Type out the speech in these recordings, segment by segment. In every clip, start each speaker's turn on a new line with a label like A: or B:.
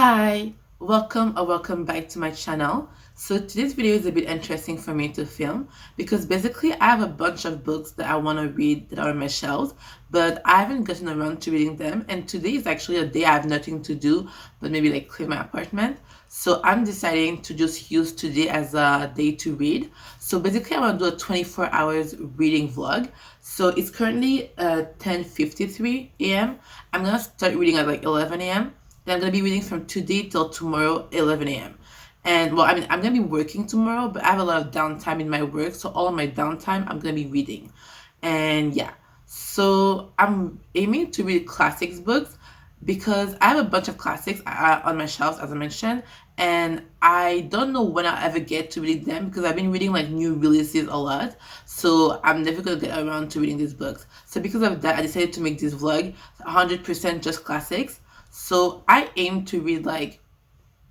A: Hi, welcome or welcome back to my channel. So today's video is a bit interesting for me to film because basically I have a bunch of books that I want to read that are on my shelves, but I haven't gotten around to reading them, and today is actually a day I have nothing to do but maybe like clean my apartment. So I'm deciding to just use today as a day to read. So basically I want to do a 24 hours reading vlog. So it's currently 10:53 a.m. I'm gonna start reading at like 11 a.m. Then I'm gonna be reading from today till tomorrow, 11 a.m. And well, I mean, I'm gonna be working tomorrow, but I have a lot of downtime in my work, so all of my downtime, I'm gonna be reading. And yeah, so I'm aiming to read classics books because I have a bunch of classics on my shelves, as I mentioned, and I don't know when I'll ever get to reading them because I've been reading like new releases a lot, so I'm never gonna get around to reading these books. So because of that, I decided to make this vlog 100% just classics. So I aim to read like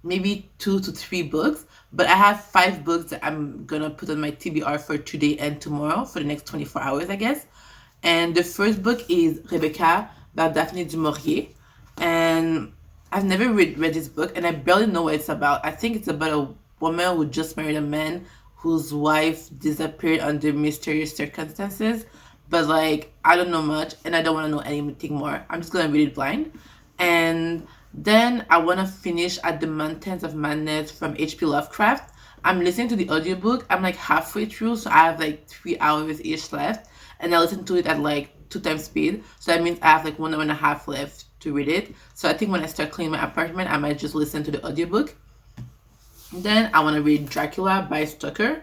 A: maybe 2 to 3 books, but I have 5 books that I'm gonna put on my TBR for today and tomorrow for the next 24 hours, I guess. And the first book is Rebecca by Daphne du Maurier. And I've never read this book, and I barely know what it's about. I think it's about a woman who just married a man whose wife disappeared under mysterious circumstances. But like, I don't know much, and I don't want to know anything more. I'm just gonna read it blind. And then I want to finish At the Mountains of Madness from H.P. Lovecraft. I'm listening to the audiobook. I'm like halfway through, so I have like 3 hours ish left. And I listen to it at like 2 times speed. So that means I have like 1 hour and a half left to read it. So I think when I start cleaning my apartment, I might just listen to the audiobook. Then I want to read Dracula by Stoker.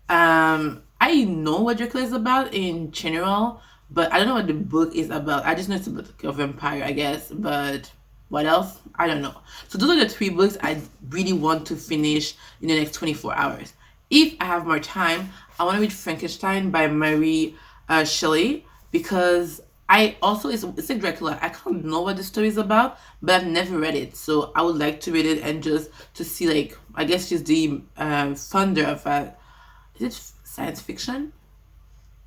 A: I know what Dracula is about in general, but I don't know what the book is about. I just know it's about like a vampire, I guess. But what else? I don't know. So those are the 3 books I really want to finish in the next 24 hours. If I have more time, I want to read Frankenstein by Mary Shelley because I also it's like Dracula. I can't know what the story is about, but I've never read it, so I would like to read it and just to see like I guess she's the founder of is it science fiction?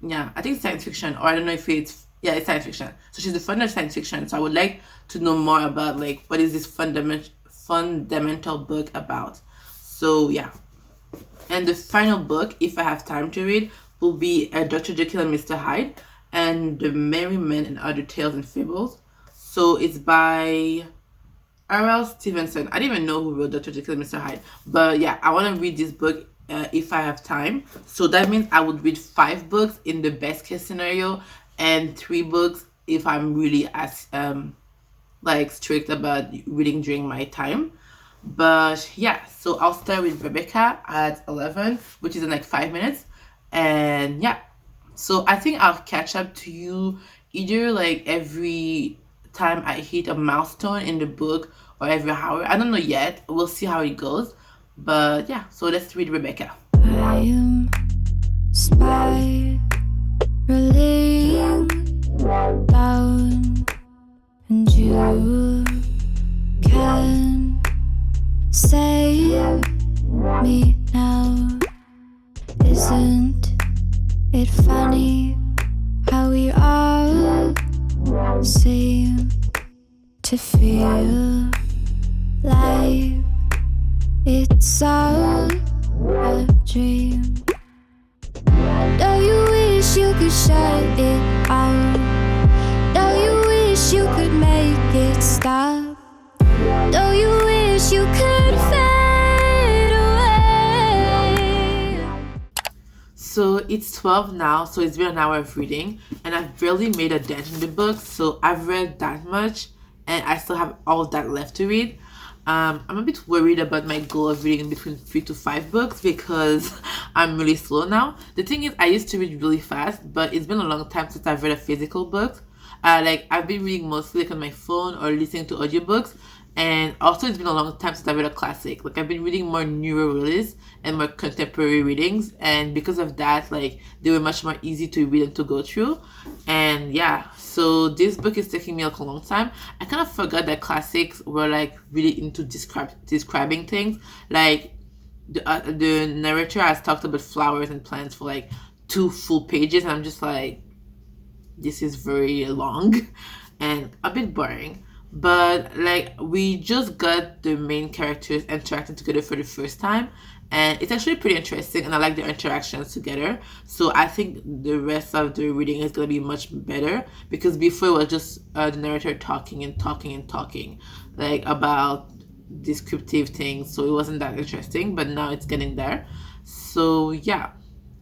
A: Yeah, I think it's science fiction, or I don't know if it's science fiction. So she's the founder of science fiction. So I would like to know more about like what is this fundamental book about. So yeah, and the final book, if I have time to read, will be Dr. Jekyll and Mr. Hyde and The Merry Men and Other Tales and Fables. So it's by R.L. Stevenson. I didn't even know who wrote Dr. Jekyll and Mr. Hyde. But yeah, I want to read this book if I have time. So that means I would read 5 books in the best case scenario and 3 books if I'm really as like strict about reading during my time. But yeah, so I'll start with Rebecca at 11, which is in like 5 minutes. And yeah, so I think I'll catch up to you either like every time I hit a milestone in the book or every hour. I don't know yet. We'll see how it goes. But yeah, so let's read Rebecca.
B: I am spiraling down, and you can save me now. Isn't it funny how we all seem to feel like it's all a dream? Don't you wish you could shut it out? Don't you wish you could make it stop? Don't you wish you could fade away?
A: So it's 12 now, so it's been an hour of reading, and I've barely made a dent in the book, so I've read that much, and I still have all that left to read. I'm a bit worried about my goal of reading between 3 to 5 books because I'm really slow now. The thing is, I used to read really fast, but it's been a long time since I've read a physical book. Like I've been reading mostly like on my phone or listening to audiobooks, and also it's been a long time since I've read a classic. Like I've been reading more newer releases and more contemporary readings, and because of that, like they were much more easy to read and to go through. And yeah, so this book is taking me like a long time. I kind of forgot that classics were like really into describing things. Like the narrator has talked about flowers and plants for like 2 full pages, and I'm just like, this is very long and a bit boring. But like we just got the main characters interacting together for the first time, and it's actually pretty interesting, and I like the interactions together. So I think the rest of the reading is going to be much better, because before it was just the narrator talking and talking and talking like about descriptive things, so it wasn't that interesting, but now it's getting there. So yeah,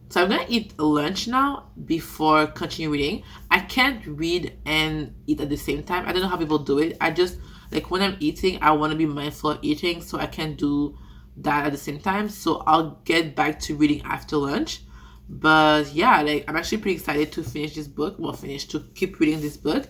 A: so I'm gonna eat lunch now before continue reading. I can't read and eat at the same time. I don't know how people do it. I just like when I'm eating, I want to be mindful of eating, so I can't do that at the same time. So I'll get back to reading after lunch. But yeah, like I'm actually pretty excited to finish this book. Well, finish to keep reading this book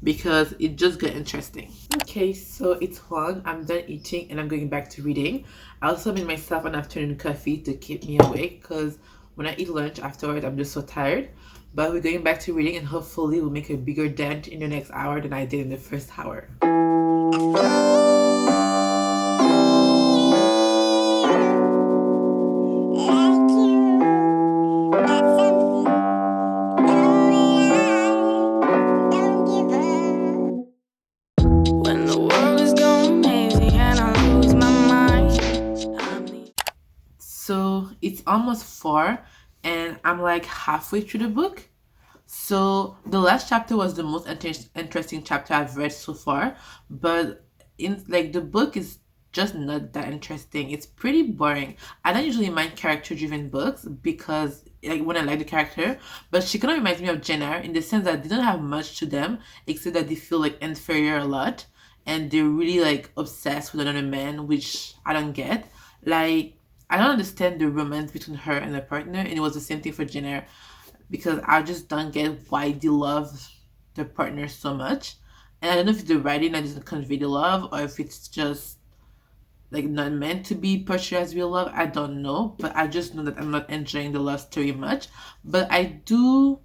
A: because it just got interesting. Okay, so it's 1. I'm done eating and I'm going back to reading. I also made myself an afternoon coffee to keep me awake because when I eat lunch afterward, I'm just so tired. But we're going back to reading and hopefully we'll make a bigger dent in the next hour than I did in the first hour.
B: When the world is going crazy and I lose my mind.
A: So it's almost 4 and I'm like halfway through the book. So the last chapter was the most interesting chapter I've read so far, but in like the book is just not that interesting. It's pretty boring. I don't usually mind character-driven books because like when I like the character, but she kind of reminds me of Jane Eyre in the sense that they don't have much to them except that they feel like inferior a lot, and they're really like obsessed with another man, which I don't get. Like I don't understand the romance between her and her partner, and it was the same thing for Jane Eyre because I just don't get why they love their partner so much. And I don't know if it's the writing that doesn't convey the love or if it's just like not meant to be portrayed as real love. I don't know, but I just know that I'm not enjoying the love story much. But I do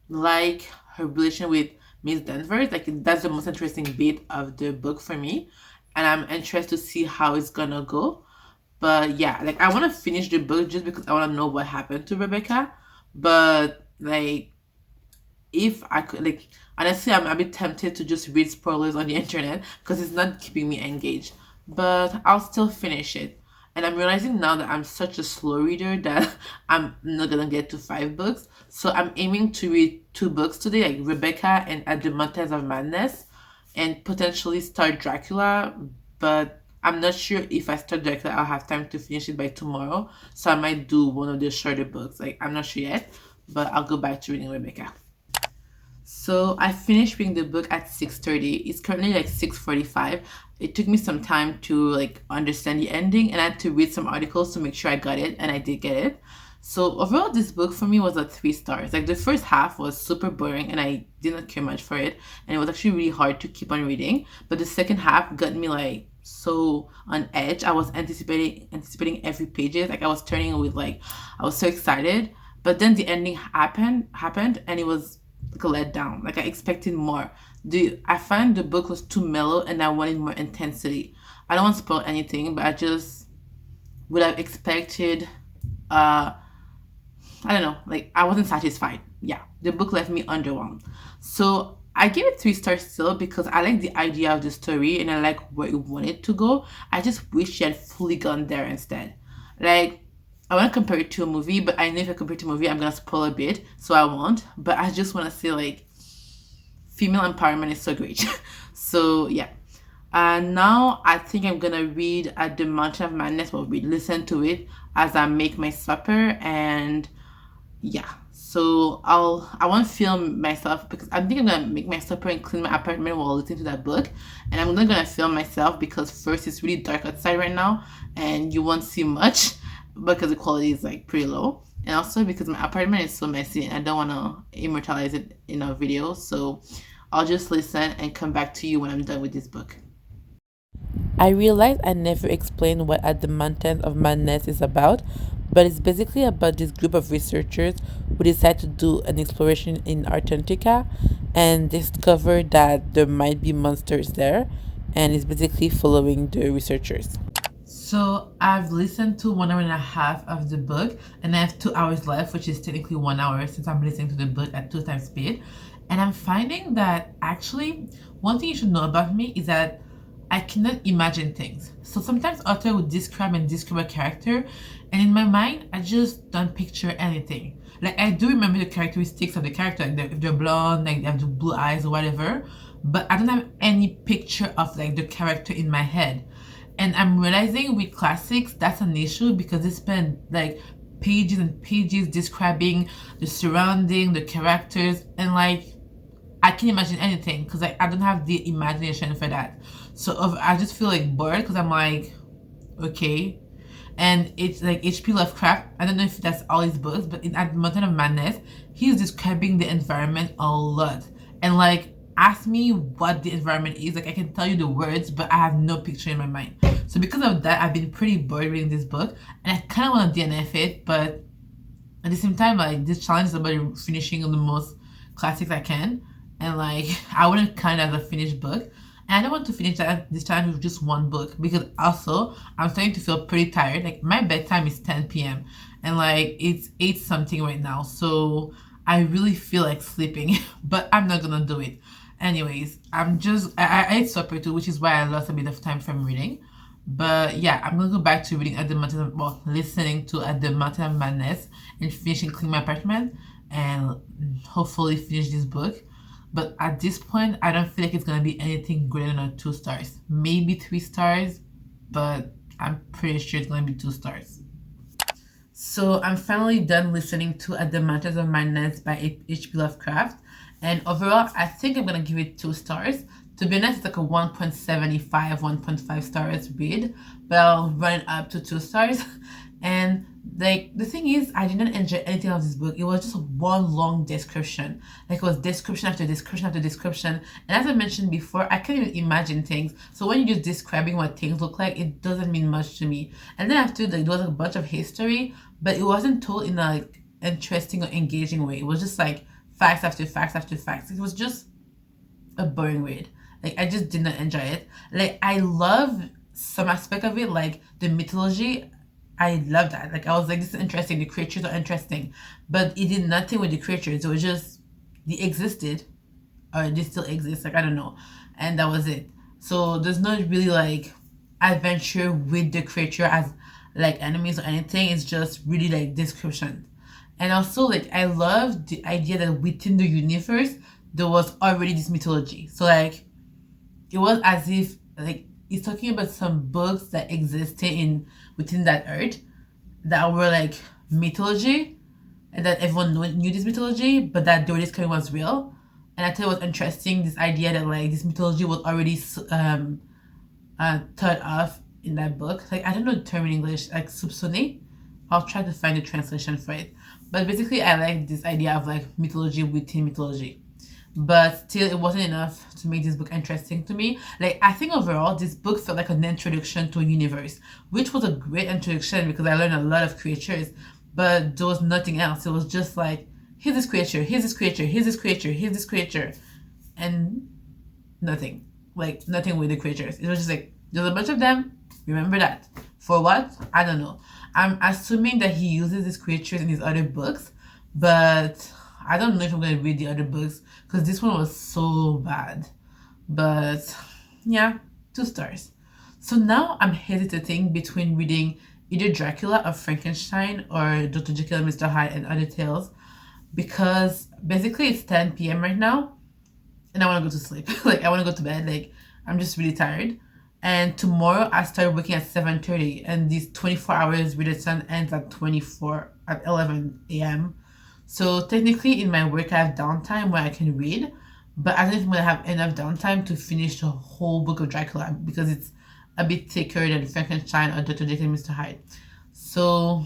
A: like her relation with Miss Danvers. Like that's the most interesting bit of the book for me, and I'm interested to see how it's gonna go. But yeah, like I want to finish the book just because I want to know what happened to Rebecca. But like if I could, like honestly, I'm a bit tempted to just read spoilers on the internet because it's not keeping me engaged. But I'll still finish it. And I'm realizing now that I'm such a slow reader that I'm not gonna get to 5 books. So I'm aiming to read 2 books today, like Rebecca and At the Mountains of Madness, and potentially start Dracula. But I'm not sure if I start Dracula, I'll have time to finish it by tomorrow. So I might do one of the shorter books. Like I'm not sure yet, but I'll go back to reading Rebecca. So I finished reading the book at 6:30. It's currently like 6:45. It took me some time to like understand the ending and I had to read some articles to make sure I got it and I did get it. So overall this book for me was a 3 stars. Like the first half was super boring and I did not care much for it and it was actually really hard to keep on reading. But the second half got me like so on edge. I was anticipating every pages. Like I was turning with like I was so excited. But then the ending happened and it was like a letdown. Like I expected more. I find the book was too mellow and I wanted more intensity. I don't want to spoil anything, but I just would have expected uh I don't know, like I wasn't satisfied. Yeah. The book left me underwhelmed. So I gave it 3 stars still because I like the idea of the story and I like where it wanted to go. I just wish she had fully gone there instead. Like I want to compare it to a movie, but I know if I compare it to a movie, I'm gonna spoil a bit, so I won't. But I just want to say like female empowerment is so great. So yeah. Now I think I'm gonna read At the Mountain of Madness, or read, listen to it as I make my supper, and yeah. So I want to film myself because I think I'm gonna make my supper and clean my apartment while listening to that book, and I'm not gonna film myself because first it's really dark outside right now, and you won't see much because the quality is like pretty low, and also because my apartment is so messy and I don't want to immortalize it in a video. So I'll just listen and come back to you when I'm done with this book. I realized I never explained what At the Mountains of Madness is about, but it's basically about this group of researchers who decide to do an exploration in Antarctica and discover that there might be monsters there, and it's basically following the researchers. So I've listened to 1 hour and a half of the book, and I have 2 hours left, which is technically 1 hour since I'm listening to the book at 2 times speed. And I'm finding that actually One thing you should know about me is that I cannot imagine things. So sometimes author would describe a character, and in my mind, I just don't picture anything. Like I do remember the characteristics of the character, like if they're blonde, like they have the blue eyes or whatever, but I don't have any picture of like the character in my head. And I'm realizing with classics that's an issue because they spend like pages and pages describing the surrounding, the characters, and like I can't imagine anything because like I don't have the imagination for that. So I just feel like bored because I'm like, okay. And it's like H.P. Lovecraft. I don't know if that's all his books, but in At the Mountain of Madness, he's describing the environment a lot. And like, ask me what the environment is. Like, I can tell you the words, but I have no picture in my mind. So because of that, I've been pretty bored reading this book, and I kind of want to DNF it, but at the same time, like this challenge is about finishing the most classics I can, and like I wouldn't count it as a finished book. And I don't want to finish this challenge with just one book because also I'm starting to feel pretty tired. Like my bedtime is 10 p.m. and like it's 8 something right now, so I really feel like sleeping, but I'm not gonna do it. Anyways, I ate supper too, which is why I lost a bit of time from reading. But yeah, I'm gonna go back to reading at the mountain of, well, listening to At the Mountain of Madness and finishing cleaning my apartment and hopefully finish this book. But at this point, I don't feel like it's gonna be anything greater than 2 stars. Maybe 3 stars, but I'm pretty sure it's gonna be 2 stars. So I'm finally done listening to At the Mountains of Madness by H.P. Lovecraft. And overall, I think I'm gonna give it 2 stars. To be honest, it's like a 1.75, 1.5 stars read, but I'll run it up to 2 stars. And like the thing is, I didn't enjoy anything of this book. It was just one long description. Like it was description after description after description. And as I mentioned before, I can't even imagine things. So when you're just describing what things look like, it doesn't mean much to me. And then after like there was a bunch of history, but it wasn't told in a like interesting or engaging way. It was just like facts after facts after facts. It was just a boring read. Like I just did not enjoy it. Like I love some aspect of it, like the mythology. I love that. Like I was like, this is interesting. The creatures are interesting, but it did nothing with the creatures. It was just they existed, or they still exist. Like I don't know, and that was it. So there's not really like adventure with the creature as like enemies or anything. It's just really like description. And also like I love the idea that within the universe there was already this mythology. So like it was as if like it's talking about some books that existed in within that earth that were like mythology, and that everyone knew this mythology, but that the discovery was real. And I thought it was interesting this idea that like this mythology was already thought of in that book. Like I don't know the term in English, like soupçonné. I'll try to find a translation for it. But basically, I like this idea of like mythology within mythology. But still, it wasn't enough to make this book interesting to me. Like I think overall, this book felt like an introduction to a universe, which was a great introduction because I learned a lot of creatures. But there was nothing else. It was just like here's this creature, here's this creature, here's this creature, here's this creature, and nothing. Like nothing with the creatures. It was just like there's a bunch of them. Remember that. For what? I don't know. I'm assuming that he uses these creatures in his other books, but I don't know if I'm gonna read the other books because this one was so bad. But yeah, 2 stars. So now I'm hesitating between reading either Dracula or Frankenstein or Dr. Jekyll and Mr. Hyde and other tales because basically it's 10 p.m. right now and I want to go to sleep. Like I want to go to bed. Like I'm just really tired. And tomorrow I start working at 7:30, and these 24 hours read-a-thon ends at 11 a.m. So technically in my work I have downtime where I can read, but I don't know if I'm gonna have enough downtime to finish the whole book of Dracula because it's a bit thicker than Frankenstein or Dr. Jekyll and Mr. Hyde. So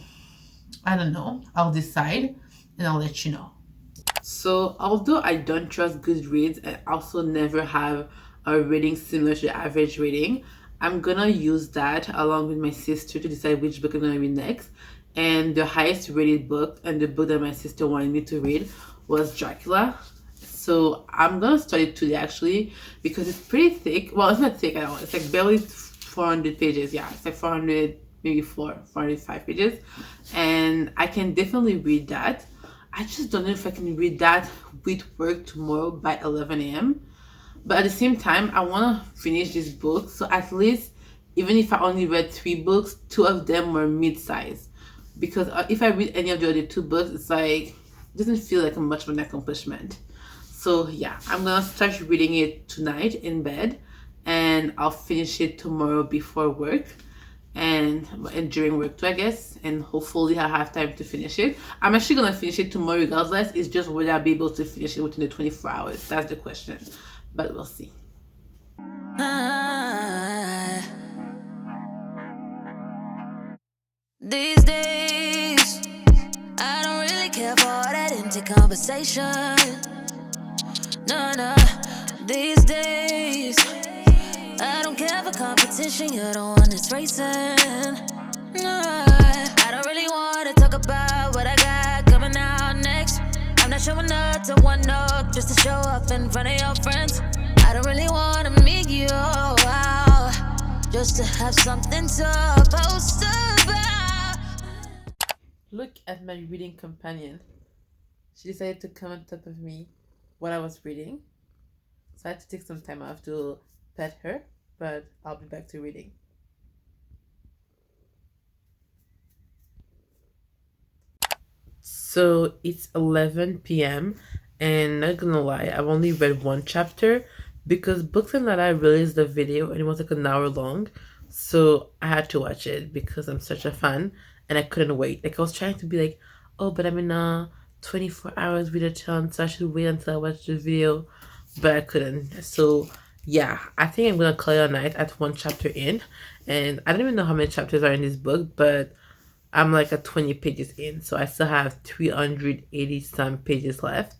A: I don't know. I'll decide and I'll let you know. So, although I don't trust Goodreads and also never have a rating similar to the average rating, I'm gonna use that along with my sister to decide which book I'm gonna read next. And the highest rated book and the book that my sister wanted me to read was Dracula. So I'm gonna start it today actually because it's pretty thick. Well, it's not thick at all. It's like barely 400 pages. Yeah, it's like 400, maybe 405 pages. And I can definitely read that. I just don't know if I can read that with work tomorrow by 11 a.m. But at the same time, I want to finish this book. So at least, even if I only read three books, two of them were mid-size. Because if I read any of the other two books, it's like it doesn't feel like much of an accomplishment. So yeah, I'm gonna start reading it tonight in bed, and I'll finish it tomorrow before work, and during work too, I guess. And hopefully I'll have time to finish it. I'm actually gonna finish it tomorrow regardless. It's just whether I'll be able to finish it within the 24 hours. That's the question, but we'll see.
B: These days, I don't really care for all that empty conversation. No. These days, I don't care for competition. You're the one that's racing. No, I don't really want to talk about what I got coming out next. I'm not showing up to one up just to show up in front of your friends. I don't really want to meet you out just to have something to post about.
A: Look at my reading companion. She decided to come on top of me while I was reading. So I had to take some time off to pet her, but I'll be back to reading. So it's 11 p.m. and not gonna lie, I've only read one chapter because Books and Lala released the video and it was like an hour long. So I had to watch it because I'm such a fan and I couldn't wait. Like I was trying to be like, oh, but I'm in a 24 hours read-a-thon, so I should wait until I watch the video, but I couldn't. So yeah, I think I'm gonna call it a night at one chapter in, and I don't even know how many chapters are in this book, but I'm like at 20 pages in, so I still have 380 some pages left.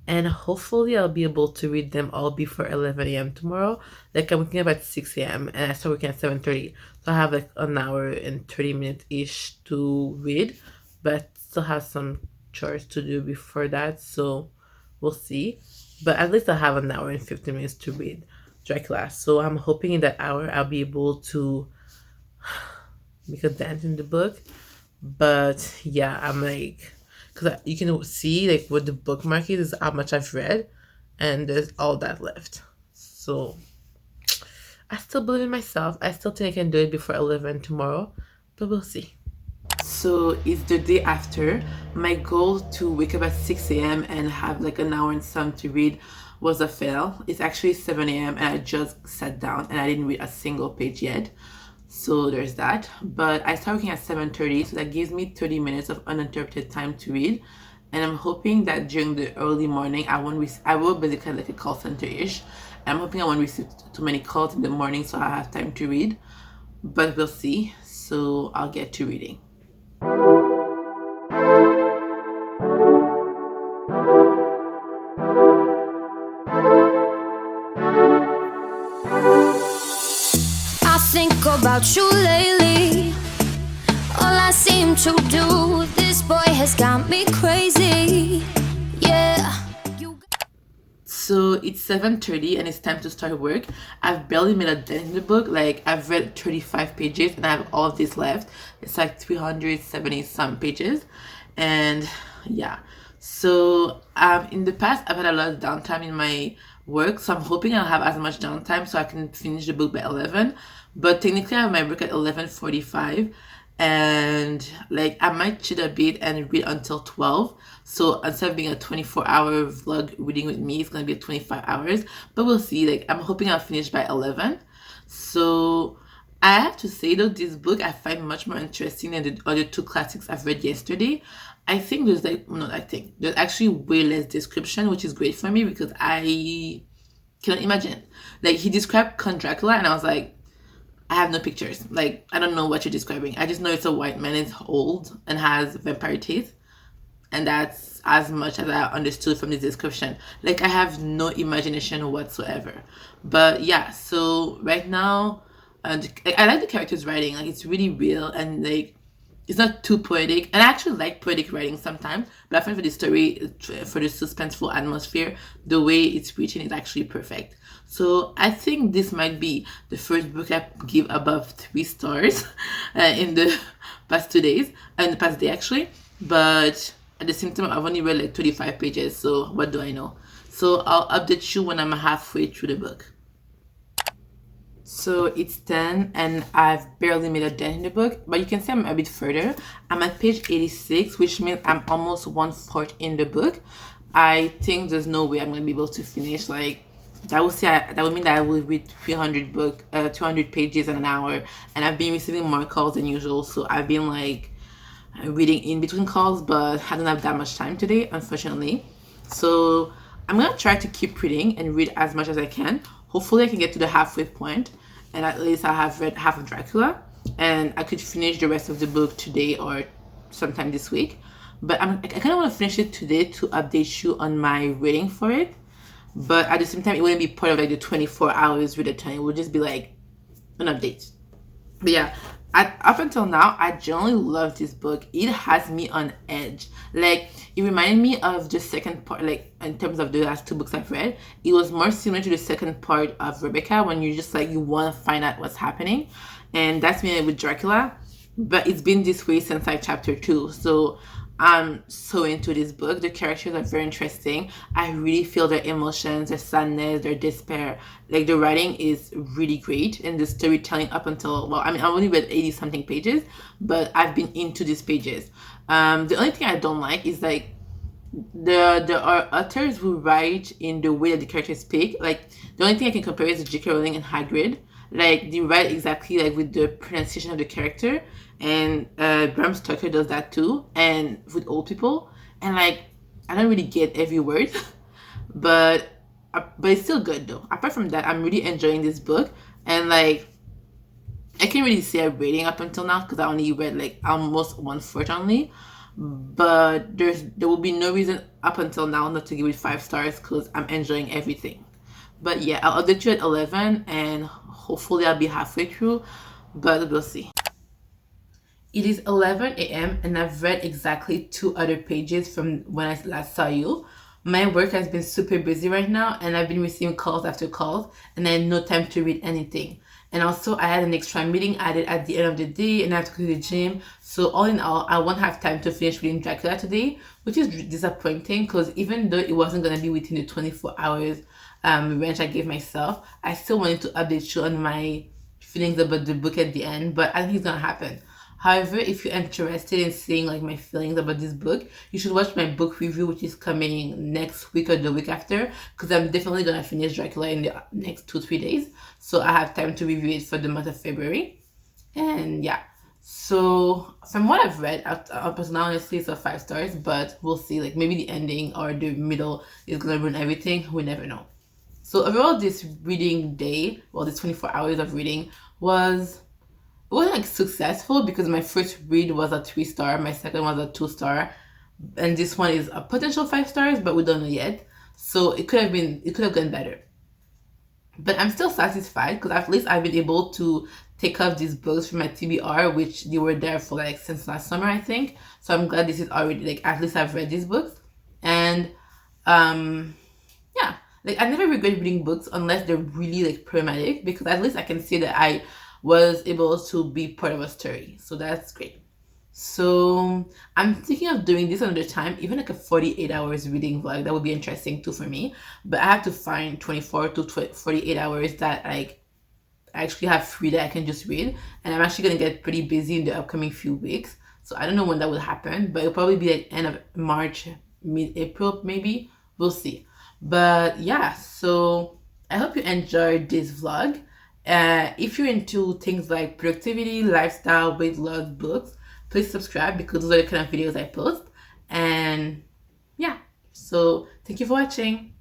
A: And hopefully I'll be able to read them all before 11 a.m. tomorrow. Like I'm waking up at 6 a.m. and I start working at 7:30. So I have like an hour and 30 minutes-ish to read, but still have some chores to do before that, so we'll see. But at least I have an hour and 50 minutes to read dry class. So I'm hoping in that hour I'll be able to make a dent in the book. But yeah, I'm like, because you can see like what the bookmark is how much I've read, and there's all that left. So I still believe in myself. I still think I can do it before 11 tomorrow, but we'll see. So it's the day after. My goal to wake up at 6 a.m. and have like an hour and some to read was a fail. It's actually 7 a.m. and I just sat down and I didn't read a single page yet. So there's that. But I start working at 7:30, so that gives me 30 minutes of uninterrupted time to read. And I'm hoping that during the early morning, I will basically like a call center-ish. I'm hoping I won't receive too many calls in the morning so I have time to read. But we'll see. So I'll get to reading.
B: I think about you lately. All I seem to do, this boy has got me crazy. Yeah.
A: So it's 7:30 and it's time to start work. I've barely made a dent in the book. Like I've read 35 pages and I have all of this left. It's like 370 some pages. And yeah. So in the past I've had a lot of downtime in my work. So I'm hoping I'll have as much downtime so I can finish the book by 11. But technically I have my work at 11:45, and like I might cheat a bit and read until 12. So instead of being a 24-hour vlog reading with me, it's gonna be a 25 hours, but we'll see. Like I'm hoping I'll finish by 11. So I have to say though, this book I find much more interesting than the other two classics I've read yesterday. I think there's like, not I think, there's actually way less description, which is great for me because I cannot imagine. Like he described Count Dracula and I was like, I have no pictures. Like, I don't know what you're describing. I just know it's a white man, it's old, and has vampire teeth. And that's as much as I understood from the description. Like, I have no imagination whatsoever. But yeah, so right now, I like the characters' writing. Like, it's really real and like, it's not too poetic. And I actually like poetic writing sometimes. But I find for the story, for the suspenseful atmosphere, the way it's written is actually perfect. So I think this might be the first book I give above 3 stars in the past 2 days, in the past day actually. But at the same time, I've only read like 35 pages, so what do I know? So I'll update you when I'm halfway through the book. So it's 10 and I've barely made a dent in the book, but you can see I'm a bit further. I'm at page 86, which means I'm almost one fourth in the book. I think there's no way I'm going to be able to finish. Like, that would mean that I will read 200 pages in an hour, and I've been receiving more calls than usual. So I've been like reading in between calls, but I don't have that much time today, unfortunately. So I'm gonna try to keep reading and read as much as I can. Hopefully, I can get to the halfway point, and at least I have read half of Dracula, and I could finish the rest of the book today or sometime this week. But I kind of want to finish it today to update you on my rating for it. But at the same time, it wouldn't be part of like the 24 hours read-a-thon. It would just be like an update. But yeah, up until now, I generally love this book. It has me on edge. Like, it reminded me of the second part, like, in terms of the last two books I've read. It was more similar to the second part of Rebecca, when you just, like, you want to find out what's happening. And that's me with Dracula. But it's been this way since, like, chapter 2. So I'm so into this book. The characters are very interesting. I really feel their emotions, their sadness, their despair. Like, the writing is really great, and the storytelling up until, well, I mean, I've only read 80 something pages, but I've been into these pages. The only thing I don't like is like there are authors who write in the way that the characters speak. Like, the only thing I can compare is J.K. Rowling and Hagrid. Like, they write exactly like with the pronunciation of the character, and Bram Stoker does that too, and with old people. And like, I don't really get every word, but it's still good though. Apart from that, I'm really enjoying this book, and like, I can't really say a rating up until now because I only read like almost one fourth only. But there will be no reason up until now not to give it 5 stars because I'm enjoying everything. But yeah, I'll update you at 11, and hopefully I'll be halfway through, but we'll see. It is 11 a.m. and I've read exactly 2 other pages from when I last saw you. My work has been super busy right now, and I've been receiving calls after calls, and I had no time to read anything. And also, I had an extra meeting added at the end of the day, and I have to go to the gym. So all in all, I won't have time to finish reading Dracula today, which is disappointing because even though it wasn't going to be within the 24 hours range I gave myself, I still wanted to update you on my feelings about the book at the end, but I think it's going to happen. However, if you're interested in seeing like my feelings about this book, you should watch my book review, which is coming next week or the week after, because I'm definitely gonna finish Dracula in the next 2-3 days. So I have time to review it for the month of February. And yeah, so from what I've read, up until now, honestly, it's a 5 stars, but we'll see. Like, maybe the ending or the middle is gonna ruin everything. We never know. So overall, this reading day, well, this 24 hours of reading it wasn't like successful because my first read was a 3 star, my second was a 2 star, and this one is a potential 5 stars, but we don't know yet. So it could have gone better. But I'm still satisfied because at least I've been able to take off these books from my TBR, which they were there for like since last summer, I think. So I'm glad this is already like, at least I've read these books. And yeah, like, I never regret reading books unless they're really like problematic, because at least I can say that I was able to be part of a story. So that's great. So I'm thinking of doing this another time, even like a 48 hours reading vlog. That would be interesting too for me. But I have to find 24 to 48 hours that like I actually have free that I can just read. And I'm actually gonna get pretty busy in the upcoming few weeks. So I don't know when that will happen, but it'll probably be like end of March, mid-April maybe. We'll see. But yeah, so I hope you enjoyed this vlog. If you're into things like productivity, lifestyle, weight loss, books, please subscribe because those are the kind of videos I post. And yeah, so thank you for watching.